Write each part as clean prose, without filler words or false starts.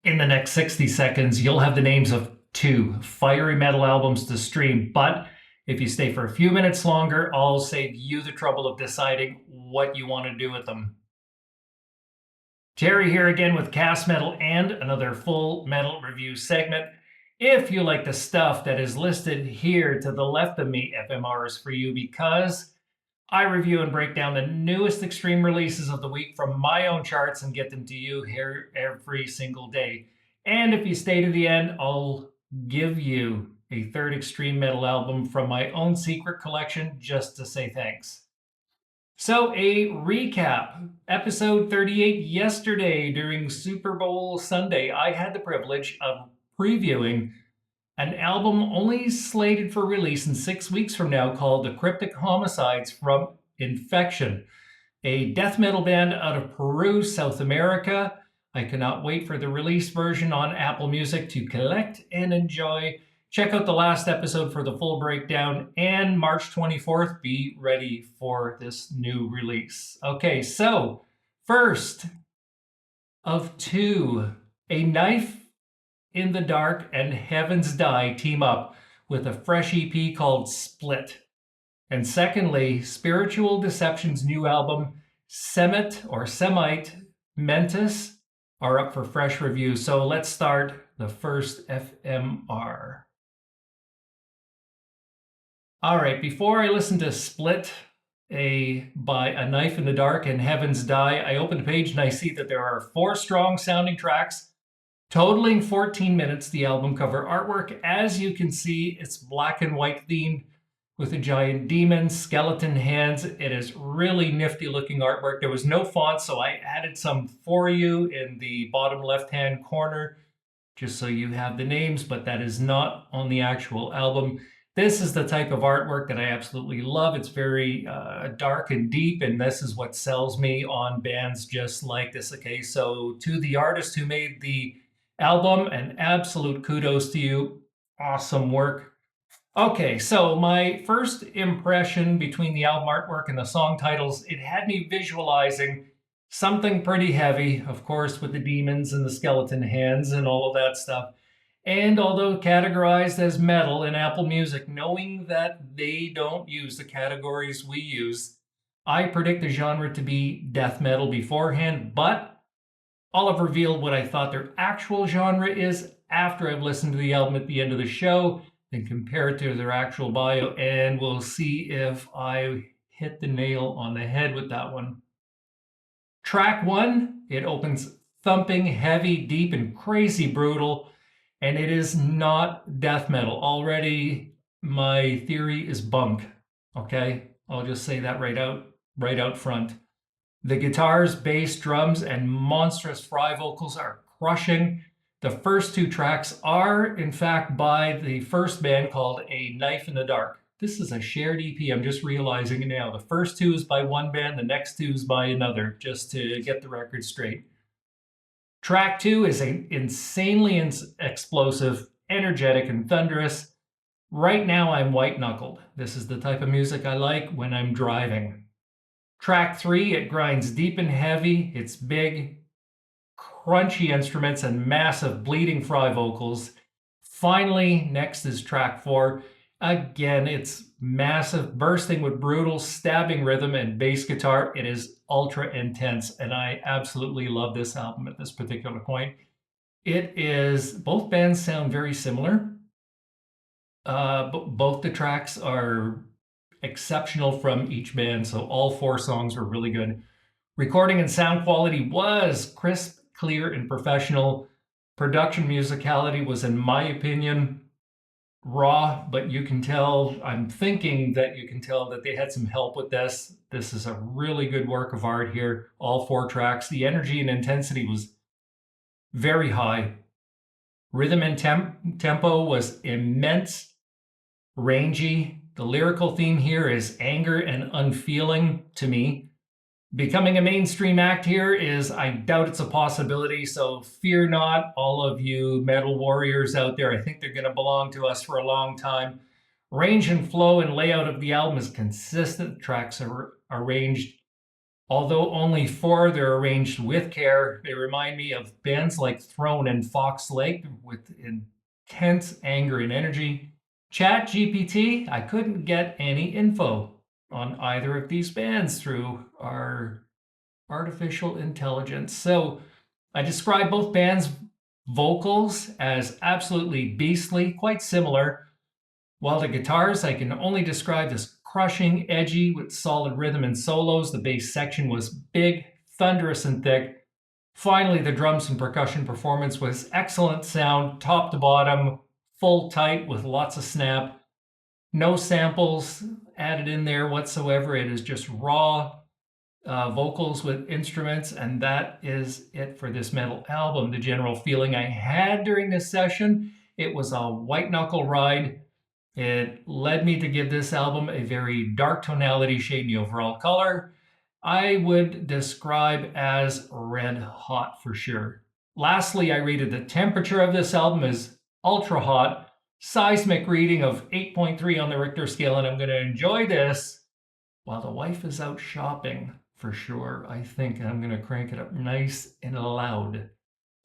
In the next 60 seconds, you'll have the names of two fiery metal albums to stream, but if you stay for a few minutes longer, I'll save you the trouble of deciding what you want to do with them. Terry here again with Cast Metal and another full metal review segment. If you like the stuff that is listed here to the left of me, FMR is for you because I review and break down the newest extreme releases of the week from my own charts and get them to you here every single day. And if you stay to the end, I'll give you a third extreme metal album from my own secret collection just to say thanks. So, a recap. Episode 38 yesterday during Super Bowl Sunday, I had the privilege of previewing an album only slated for release in 6 weeks from now called The Cryptic Homicides from Infection, a death metal band out of Peru, South America. I cannot wait for the release version on Apple Music to collect and enjoy. Check out the last episode for the full breakdown, and March 24th, be ready for this new release. Okay, so first of two, A Knife in the Dark and Heaven's Die team up with a fresh EP called Split. And secondly, Spiritual Deception's new album, Semite Mentis, are up for fresh review. So let's start the first FMR. All right, before I listen to Split by A Knife in the Dark and Heaven's Die, I open the page and I see that there are 4 strong sounding tracks totaling 14 minutes. The album cover artwork, as you can see, it's black and white themed with a giant demon, skeleton hands. It is really nifty looking artwork. There was no font, so I added some for you in the bottom left-hand corner, just so you have the names, but that is not on the actual album. This is the type of artwork that I absolutely love. It's very dark and deep, and this is what sells me on bands just like this. Okay, so to the artist who made the album, an absolute kudos to you. Awesome work. Okay, so my first impression between the album artwork and the song titles, it had me visualizing something pretty heavy, of course, with the demons and the skeleton hands and all of that stuff. And although categorized as metal in Apple Music, knowing that they don't use the categories we use, I predict the genre to be death metal beforehand, but I'll have revealed what I thought their actual genre is after I've listened to the album at the end of the show, then compare it to their actual bio, and we'll see if I hit the nail on the head with that one. Track 1, it opens thumping, heavy, deep, and crazy brutal. And it is not death metal. Already, my theory is bunk. Okay, I'll just say that right out front. The guitars, bass, drums, and monstrous fry vocals are crushing. The first 2 tracks are, in fact, by the first band called A Knife in the Dark. This is a shared EP. I'm just realizing it now. The first 2 is by one band, the next 2 is by another, just to get the record straight. Track 2 is insanely explosive, energetic, and thunderous. Right now, I'm white-knuckled. This is the type of music I like when I'm driving. Track 3, it grinds deep and heavy. It's big, crunchy instruments and massive bleeding fry vocals. Finally, next is track 4. Again, it's massive, bursting with brutal, stabbing rhythm and bass guitar. It is ultra intense, and I absolutely love this album at this particular point. Both bands sound very similar. Both the tracks are exceptional from each band, so all 4 songs are really good. Recording and sound quality was crisp, clear, and professional. Production musicality was, in my opinion, raw, but you can tell, I'm thinking that you can tell that they had some help with this. This is a really good work of art here, all 4 tracks. The energy and intensity was very high. Rhythm and tempo was immense, rangy. The lyrical theme here is anger and unfeeling to me. Becoming a mainstream act here is, I doubt it's a possibility, so fear not, all of you metal warriors out there. I think they're going to belong to us for a long time. Range and flow and layout of the album is consistent. Tracks are arranged Although only 4, they're arranged with care. They remind me of bands like Throne and Fox Lake with intense anger and energy. Chat GPT, I couldn't get any info on either of these bands through our artificial intelligence. So I describe both bands' vocals as absolutely beastly, quite similar, while the guitars I can only describe as crushing, edgy, with solid rhythm and solos. The bass section was big, thunderous, and thick. Finally, the drums and percussion performance was excellent sound, top to bottom, full tight with lots of snap. No samples added in there whatsoever. It is just raw vocals with instruments, and that is it for this metal album. The general feeling I had during this session, it was a white knuckle ride. It led me to give this album a very dark tonality shade in the overall color. I would describe as red hot for sure. Lastly, I rated the temperature of this album as ultra hot, seismic reading of 8.3 on the Richter scale, and I'm going to enjoy this while the wife is out shopping for sure. I think I'm going to crank it up nice and loud.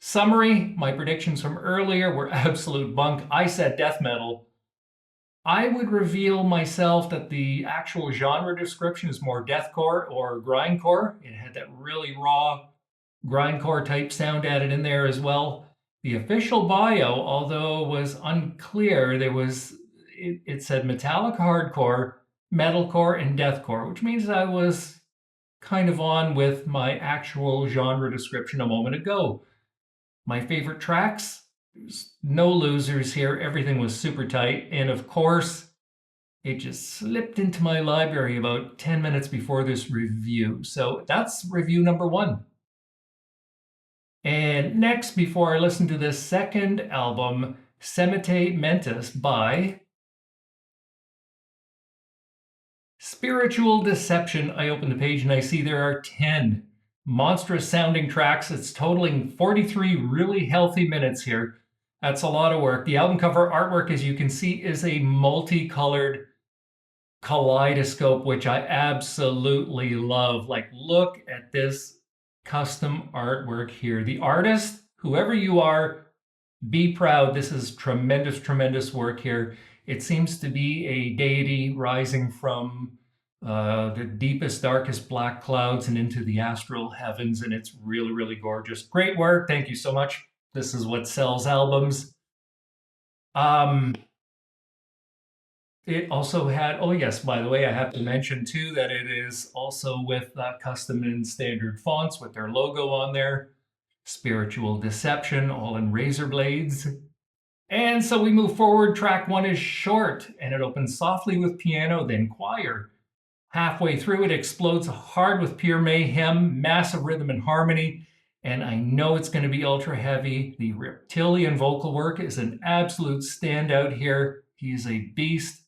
Summary, my predictions from earlier were absolute bunk. I said death metal. I would reveal myself that the actual genre description is more deathcore or grindcore. It had that really raw grindcore type sound added in there as well. The official bio, although was unclear, it said metallic hardcore, metalcore, and deathcore, which means I was kind of on with my actual genre description a moment ago. My favorite tracks, there's no losers here. Everything was super tight. And of course, it just slipped into my library about 10 minutes before this review. So that's review number 1. And next, before I listen to this second album, Semite Mentis by Spiritual Deception, I open the page and I see there are 10 monstrous sounding tracks. It's totaling 43 really healthy minutes here. That's a lot of work. The album cover artwork, as you can see, is a multicolored kaleidoscope, which I absolutely love. Like, look at this custom artwork here. The artist, whoever you are, be proud. This is tremendous, tremendous work here. It seems to be a deity rising from the deepest, darkest black clouds and into the astral heavens, and it's really, really gorgeous. Great work. Thank you so much. This is what sells albums. It also had, oh yes, by the way, I have to mention too that it is also with custom and standard fonts with their logo on there. Spiritual Deception, all in razor blades. And so we move forward. Track 1 is short, and it opens softly with piano, then choir. Halfway through, it explodes hard with pure mayhem, massive rhythm and harmony, and I know it's going to be ultra heavy. The reptilian vocal work is an absolute standout here. He's a beast.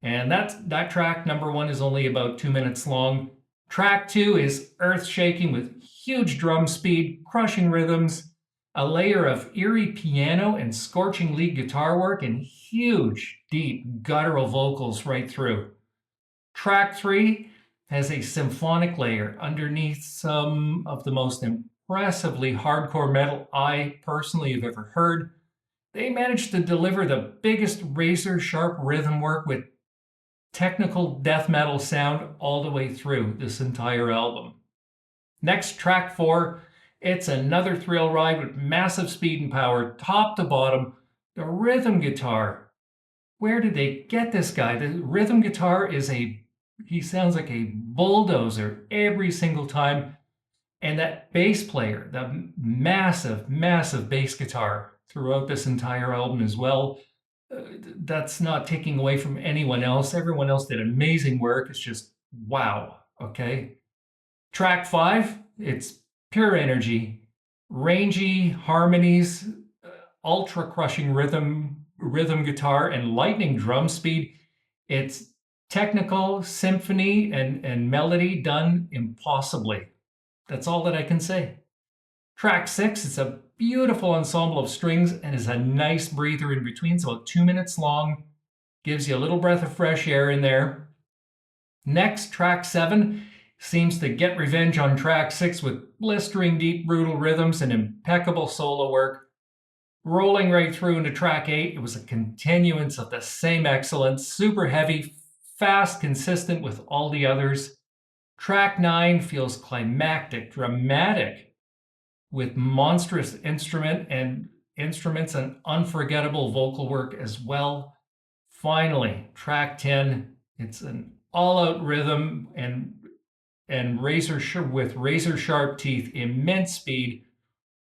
And that track, number 1, is only about 2 minutes long. Track 2 is earth-shaking with huge drum speed, crushing rhythms, a layer of eerie piano and scorching lead guitar work, and huge, deep, guttural vocals right through. Track 3 has a symphonic layer underneath some of the most impressively hardcore metal I personally have ever heard. They managed to deliver the biggest razor-sharp rhythm work with technical death metal sound all the way through this entire album. Next, track 4, it's another thrill ride with massive speed and power, top to bottom. The rhythm guitar, where did they get this guy? The rhythm guitar he sounds like a bulldozer every single time. And that bass player, the massive, massive bass guitar throughout this entire album as well. That's not taking away from anyone else. Everyone else did amazing work. It's just wow. Okay. Track 5, it's pure energy, rangy harmonies, ultra crushing rhythm guitar, and lightning drum speed. It's technical symphony and melody done impossibly. That's all that I can say. Track 6, it's a beautiful ensemble of strings and is a nice breather in between. It's about 2 minutes long. Gives you a little breath of fresh air in there. Next, track 7, seems to get revenge on track 6 with blistering deep, brutal rhythms and impeccable solo work. Rolling right through into track 8, it was a continuance of the same excellence, super heavy, fast, consistent with all the others. Track 9 feels climactic, dramatic, with monstrous instruments and unforgettable vocal work as well. Finally, track 10, it's an all-out rhythm and with razor sharp teeth, immense speed,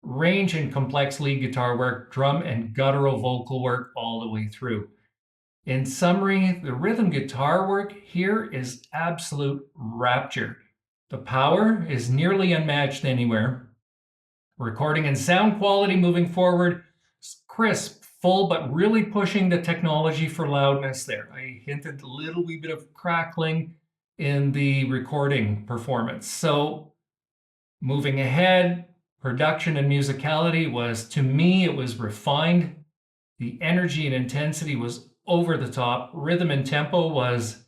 range and complex lead guitar work, drum and guttural vocal work all the way through. In summary, the rhythm guitar work here is absolute rapture. The power is nearly unmatched anywhere. Recording and sound quality moving forward, crisp, full, but really pushing the technology for loudness there. I hinted a little wee bit of crackling in the recording performance. So moving ahead, production and musicality was, to me, it was refined. The energy and intensity was over the top. Rhythm and tempo was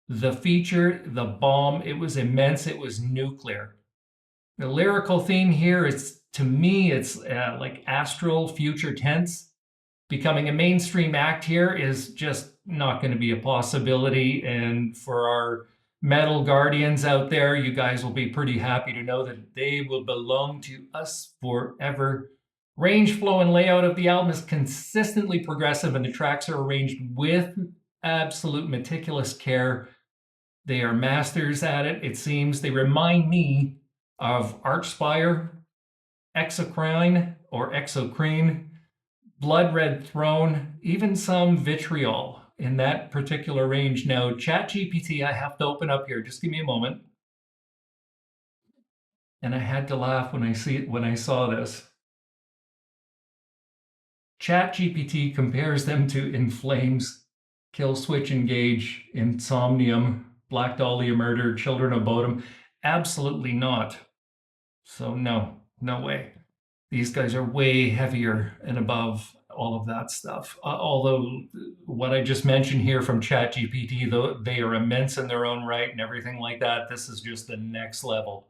the feature, the bomb. It was immense. It was nuclear. The lyrical theme here is, to me, it's like astral future tense. Becoming a mainstream act here is just not going to be a possibility. And for our metal guardians out there, you guys will be pretty happy to know that they will belong to us forever. Range, flow, and layout of the album is consistently progressive, and the tracks are arranged with absolute meticulous care. They are masters at it, it seems. They remind me of Archspire, Exocrine, Blood Red Throne, even some Vitriol in that particular range. Now, ChatGPT, I have to open up here. Just give me a moment. And I had to laugh when I saw this. ChatGPT compares them to In Flames, Kill Switch Engage, Insomnium, Black Dahlia Murder, Children of Bodom. Absolutely not. So no way. These guys are way heavier and above all of that stuff. Although what I just mentioned here from ChatGPT, though, they are immense in their own right and everything like that. This is just the next level.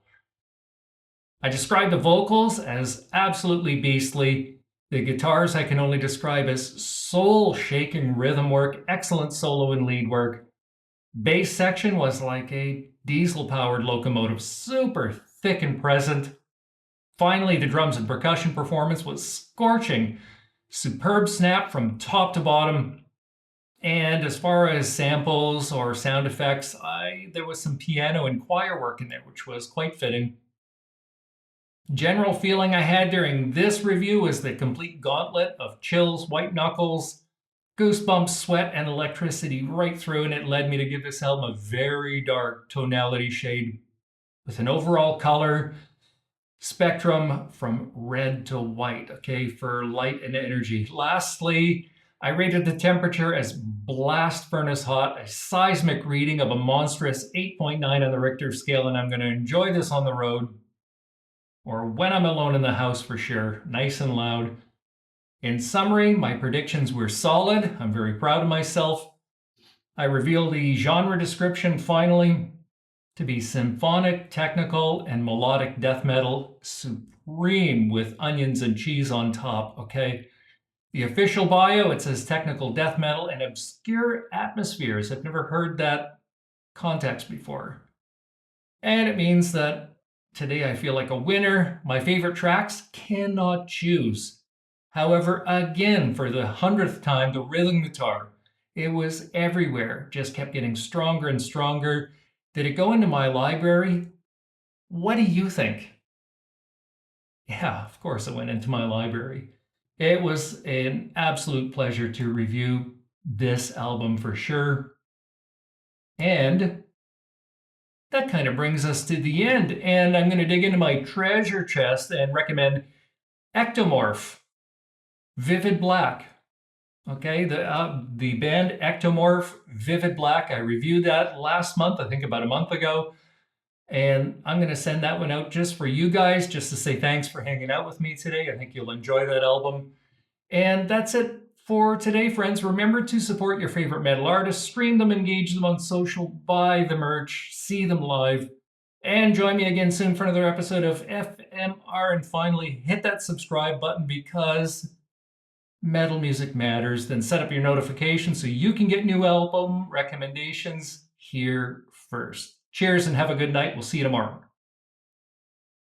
I describe the vocals as absolutely beastly. The guitars I can only describe as soul-shaking rhythm work, excellent solo and lead work. Bass section was like a diesel-powered locomotive, super thick and present. Finally, the drums and percussion performance was scorching. Superb snap from top to bottom. And as far as samples or sound effects, there was some piano and choir work in there, which was quite fitting. General feeling I had during this review was the complete gauntlet of chills, white knuckles, goosebumps, sweat, and electricity right through, and it led me to give this album a very dark tonality shade with an overall color spectrum from red to white, okay, for light and energy. Lastly, I rated the temperature as blast furnace hot, a seismic reading of a monstrous 8.9 on the Richter scale, and I'm going to enjoy this on the road or when I'm alone in the house for sure, nice and loud. In summary, my predictions were solid. I'm very proud of myself. I reveal the genre description finally to be symphonic, technical, and melodic death metal, supreme with onions and cheese on top, okay? The official bio, it says technical death metal and obscure atmospheres. I've never heard that context before. And it means that today I feel like a winner. My favorite tracks, cannot choose. However, again, for the 100th time, the rhythm guitar, it was everywhere, just kept getting stronger and stronger. Did it go into my library? What do you think? Yeah, of course it went into my library. It was an absolute pleasure to review this album for sure. And that kind of brings us to the end. And I'm going to dig into my treasure chest and recommend Ectomorph, Vivid Black. Okay, the band Ectomorph, Vivid Black. I reviewed that last month, I think about a month ago. And I'm going to send that one out just for you guys, just to say thanks for hanging out with me today. I think you'll enjoy that album. And that's it for today, friends. Remember to support your favorite metal artists, stream them, engage them on social, buy the merch, see them live. And join me again soon for another episode of FMR. And finally, hit that subscribe button because metal music matters. Then set up your notifications so you can get new album recommendations here first. Cheers and have a good night. We'll see you tomorrow.